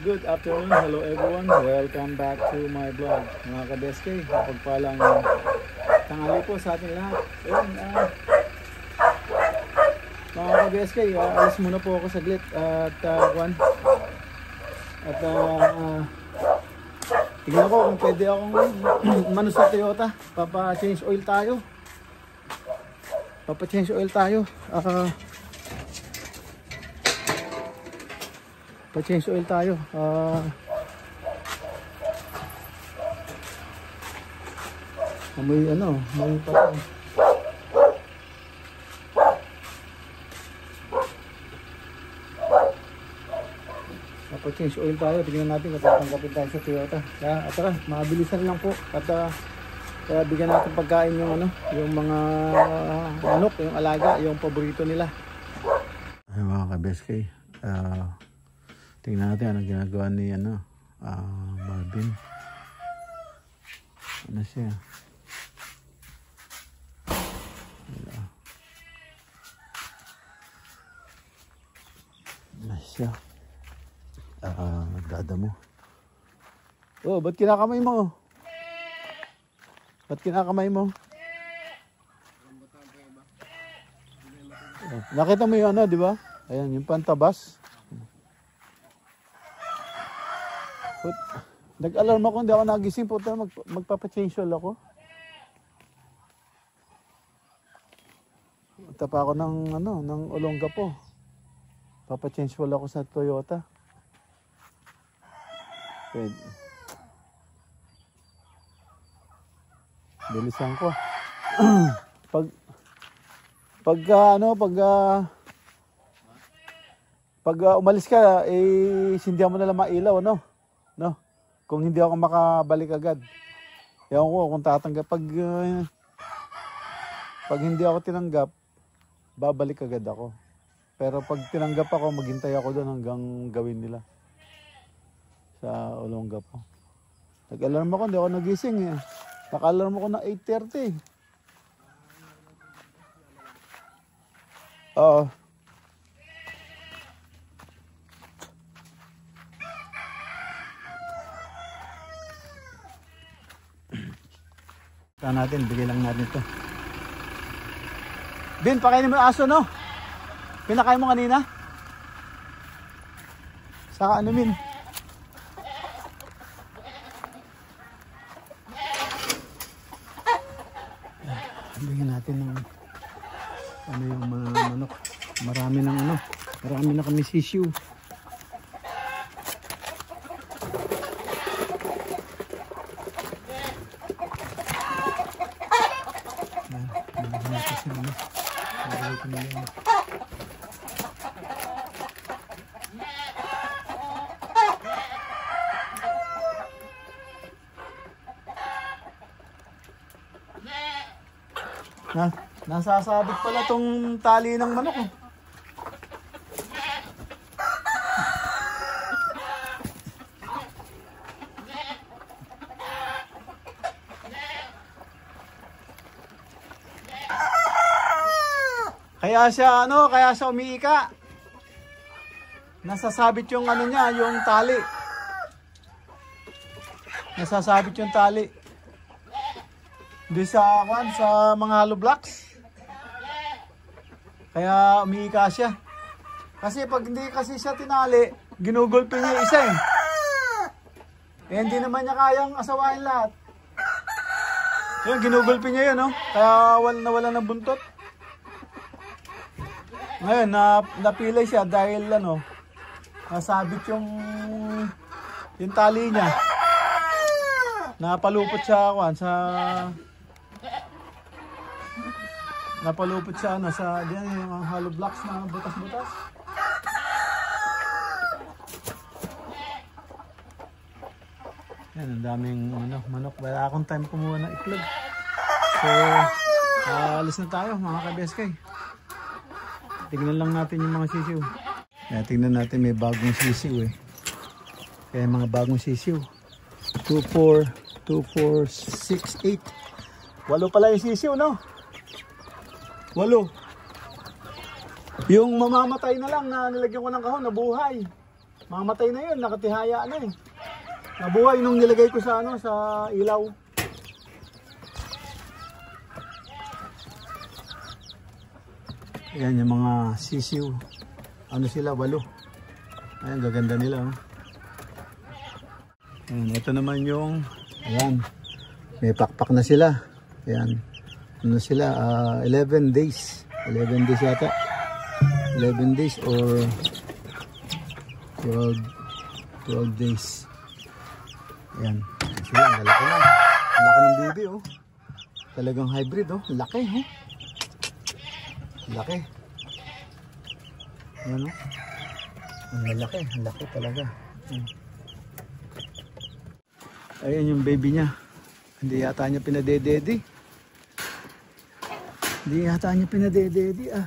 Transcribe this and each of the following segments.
Good afternoon, hello everyone, welcome back to my vlog mga ka-BSK. Pagpalang tanghali po sa ating lahat. Ayun, mga ka-BSK, alis muna po ako saglit at tignan ko kung pwede akong mano sa Toyota. Papa-change oil tayo. Pa-change oil tayo may may patay. Pa-change oil tayo, tingnan natin kung tatanggapin tayo sa Toyota. Kaya tara, mabilisan lang po at kaya bigyan natin pagkain yung yung mga manok, yung alaga, yung paborito nila. Ay mga ka-BSK, tingnan natin anong ginagawa ni Marvin. Ano siya? Ano siya? Nagdadamo. Oh, ba't kinakamay mo? Ba't kinakamay mo? Nakita mo yung di ba? Ayan, yung pantabas. Nag-alarm ako, hindi ako nagising po. Magpapa-change oil ako. Tapa ako ng Olonga po. Papa-change oil ako sa Toyota. Pwede. Bilisan ko. pag umalis ka, sindihan mo na lang mailaw, no? Kung hindi ako makabalik agad. Ewan ko kung tatanggap. Pag hindi ako tinanggap, babalik agad ako. Pero pag tinanggap ako, maghintay ako doon hanggang gawin nila. Sa Olonga po. Nag-alarm ako, hindi ako nagising eh. Naka-alarm ako ng 8:30. Oo. Natin, bigay lang natin ito. Bin, pakainin mo yung aso, no? Pinakain mo kanina? Saka ano, Min? Bigyan natin ng yung mga manok. Marami na kami sisiu. Nasasabit pala tong tali ng manok eh. Kaya siya umiika. Nasasabit yung niya, yung tali. nasasabit yung tali. Doon sa mga hollow blocks. Kaya umiika siya. Kasi pag hindi kasi siya tinali, ginugulpi niya isa eh. Eh hindi naman niya kayang asawain lahat. Yun, ginugulpi niya yun, no? Kaya nawala ng buntot. Ngayon, napilay siya dahil nasabit yung tali niya. Napalupot siya sa diyan yung hollow blocks na butas-butas. Yan, ang daming manok. Wala akong time kumuha ng itlog. So, alis na tayo mga ka-BSK. Tignan lang natin yung mga sisiw. Tignan natin, may bagong sisiw eh. Kaya mga bagong sisiw. 2, 4, 6, 8. 8 pala yung sisiw, no? 8. Yung mamamatay na lang na nilagyan ko ng kahon, nabuhay. Mamamatay na yun, nakatihaya na eh. Nabuhay nung nilagay ko sa sa ilaw. Ayan yung mga sisiw. Sila, 8. Ayan, gaganda nila. Ayan, ito naman yung, ayan, may pakpak na sila. Ayan, sila, 11 days. 11 days yata. 11 days or 12 days. Ayan, sila, ang lalaki na. Ang laki ng baby, oh. Talagang hybrid, oh. Laki, oh. Laki. Ayan, oh. Ang laki talaga. Ayan yung baby niya. Hindi yata niya pinadededi. Ah.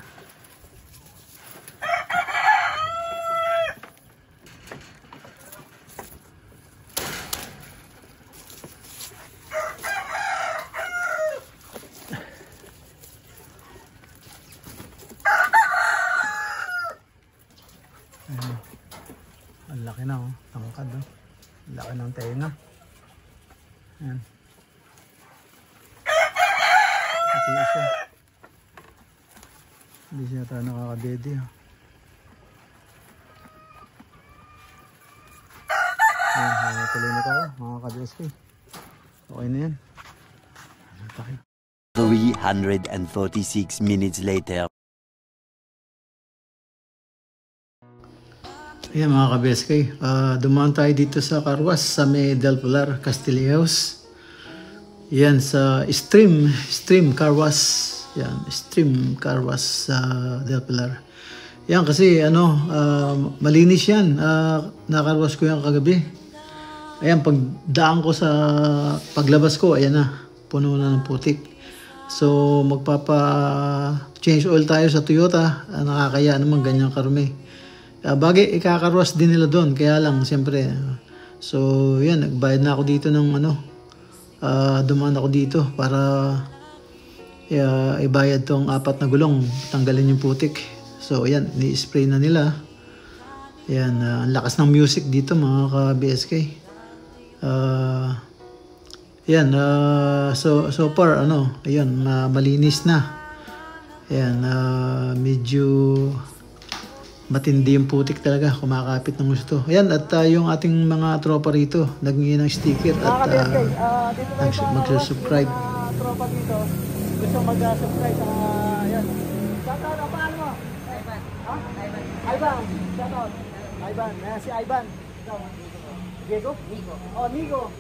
Ang laki na, oh. Tangkad, oh. Laki ng tenga. Ayan. Ito yung siya. Hindi siya tayo nakakadede, oh. Ayan, tuloy na tayo mga ka-BSK. Okay na yan. 346 minutes later. Ayan mga ka-BSK, dumaan tayo dito sa Carwas sa may Del Pilar, Castilleos. Yan sa Stream Carwas. Yan, Stream Carwas sa Del Pilar. Yan kasi malinis yan. Nakarwas ko yan kagabi. Ayan, pagdaan ko sa paglabas ko, ayan na, puno na ng putik. So magpapa-change oil tayo sa Toyota. Nakakaya naman ganyang karumi. Bagay, ikakarwas din nila doon. Kaya lang, siyempre. So, yan. Nagbayad na ako dito ng dumaan ako dito para ibayad tong 4 na gulong. Tanggalin yung putik. So, yan. Ni-spray na nila. Yan. Ang lakas ng music dito, mga ka-BSK. Yan. So far, ayan, malinis na. Yan. Medyo matindi yung putik talaga, kumakapit ng gusto. Ayan, at yung ating mga tropa rito, nagingin ng sticker at magsusubscribe. Tropa dito, gusto mag-subscribe sa, ayan. Shoutout, ang paano mo? Ivan. Ha? Ivan. Shoutout. Ivan. Ayan si Ivan. Diego? Nico. Oh, Nico.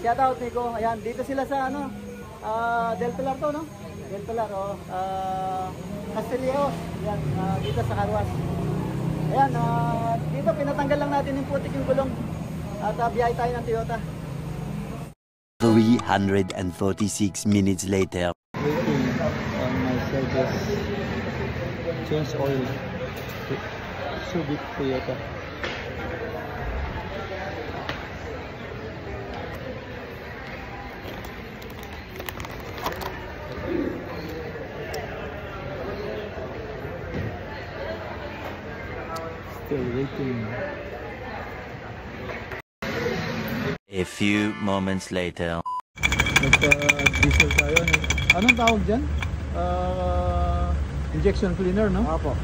Shoutout, Nico. Ayan, dito sila sa Del Pilar to, no? Del Pilar, Castilleos. Ayan, dito sa Carwas. Ayan, dito pinatanggal lang natin yung putik yung gulong. At biyahe tayo ng Toyota. 346 minutes later. Waiting on my service. Change oil. Subic Toyota. Still waiting. A few moments later. Nagpa-diesel tayo. Anong tawag dyan? Injection cleaner, no? Opo.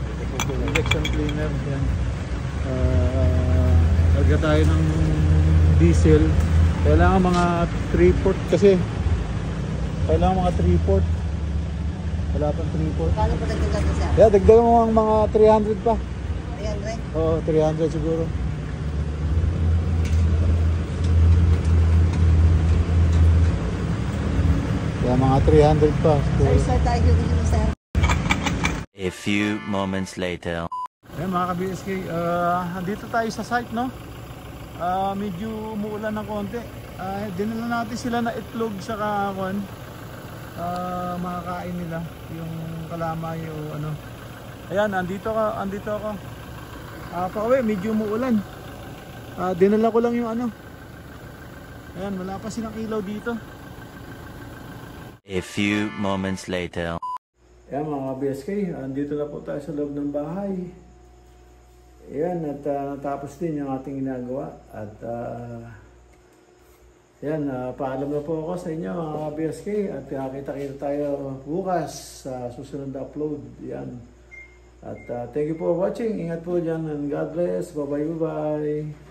Injection cleaner. Yan. Lagyan tayo ng diesel. Kailangan mga 3/4 kasi. Kailangan mga 3/4. Wala pang 3/4. Paano pa dagdagan ko siya? Yeah, dagdagan mo ang mga 300 pa. 300? Oo, 300 siguro. Yeah, mga 300 pa. Sir, start tayo dito, sir. A few moments later. Ayan mga ka-BSK, andito tayo sa site, no? Medyo umuulan ng konti. Dinala natin sila na itlog sa kakakon. Makakain nila yung kalamay o ano. Ayan, andito ako. Pauwi, medyo umuulan. Dinala ko lang yung ano. Ayan, wala pa silang ilaw dito. A few moments later. Ayan mga BSK, andito na po tayo sa loob ng bahay. Ayan, at natapos din yung ating ginagawa. At ayan, paalam na po ako sa inyo mga BSK. At kita-kita tayo bukas sa susunod na upload. Ayan. At thank you for watching. Ingat po dyan and God bless. Bye-bye.